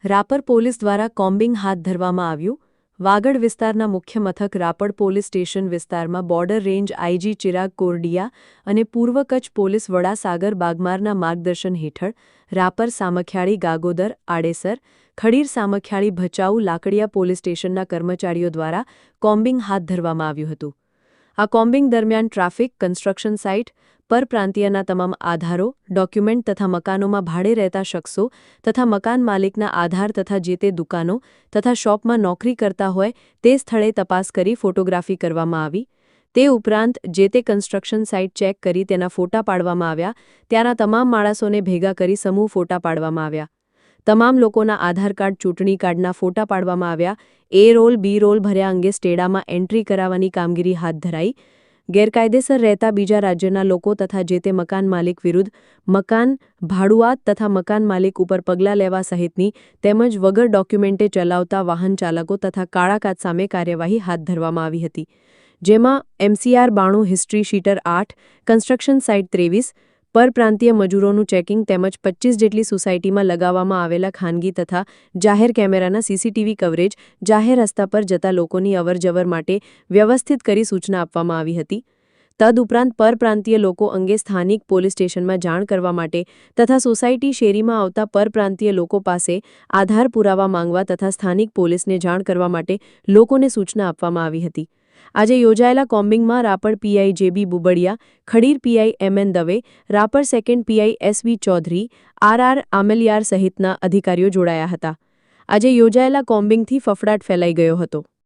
Rapar police દ્વારા combing હાથ ધરવામાં આવ્યું. વાગડ વિસ્તારના મુખ્ય મથક રાપર પોલીસ સ્ટેશન વિસ્તારમાં border range IG Chirag Kordia અને પૂર્વ કચ્છ પોલીસ વડા સાગર બાગમારના માર્ગદર્શન હેઠળ રાપર સામખિયાળી ગાગોદર આડેસર ખડીર સામખિયાળી ભચાઉ લાકડિયા પોલીસ સ્ટેશનના કર્મચારીઓ દ્વારા કોમ્બિંગ હાથ ધરવામાં આવ્યું હતું. આ કોમ્બિંગ દરમિયાન ટ્રાફિક, કન્સ્ટ્રક્શન સાઇટ, પરપ્રાંતીયના તમામ આધારો, ડોક્યુમેન્ટ તથા મકાનોમાં ભાડે રહેતા શખ્સો તથા મકાન માલિકના આધાર તથા જે તે દુકાનો તથા શોપમાં નોકરી કરતા હોય તે સ્થળે તપાસ કરી ફોટોગ્રાફી કરવામાં આવી. તે ઉપરાંત જે તે કન્સ્ટ્રક્શન સાઇટ ચેક કરી તેના ફોટા પાડવામાં આવ્યા. ત્યાંના તમામ માણસોને ભેગા કરી સમૂહ ફોટા પાડવામાં આવ્યા. તમામ લોકોના આધાર કાર્ડ, ચૂંટણી કાર્ડના ફોટા પાડવામાં આવ્યા. એ રોલ, બી રોલ ભર્યા અંગે સ્ટેડામાં એન્ટ્રી કરાવવાની કામગીરી હાથ ધરાઈ. ગેરકાયદેસર રહેતા બીજા રાજ્યના લોકો તથા જે તે મકાન માલિક વિરુદ્ધ મકાન ભાડુઆત તથા મકાન માલિક ઉપર પગલાં લેવા સહિતની તેમજ વગર ડોક્યુમેન્ટે ચલાવતા વાહન ચાલકો તથા કાળા કાચ સામે કાર્યવાહી હાથ ધરવામાં આવી હતી. જેમાં MCR 92, history sheeter 8, construction site 23, પરપ્રાંતીય મજૂરોનું ચેકિંગ તેમજ 25 જેટલી સોસાયટીમાં લગાવવામાં આવેલા ખાનગી તથા જાહેર કેમેરાના CCTV કવરેજ જાહેર રસ્તા પર જતા લોકોની અવરજવર માટે વ્યવસ્થિત કરી સૂચના આપવામાં આવી હતી. તદુપરાંત પરપ્રાંતીય લોકો અંગે સ્થાનિક પોલીસ સ્ટેશનમાં જાણ કરવા માટે તથા સોસાયટી શેરીમાં આવતા પરપ્રાંતીય લોકો પાસે આધાર પુરાવા માંગવા તથા સ્થાનિક પોલીસને જાણ કરવા માટે લોકોને સૂચના આપવામાં આવી હતી. આજે યોજાયેલા કોમ્બિંગમાં Rapar PI JB Bubadiya, Khadir PI MN Dave, Rapar second PI SV Chaudhari, RR Amliyar સહિતના અધિકારીઓ જોડાયા હતા. આજે યોજાયેલા કોમ્બિંગથી ફફડાટ ફેલાઈ ગયો હતો.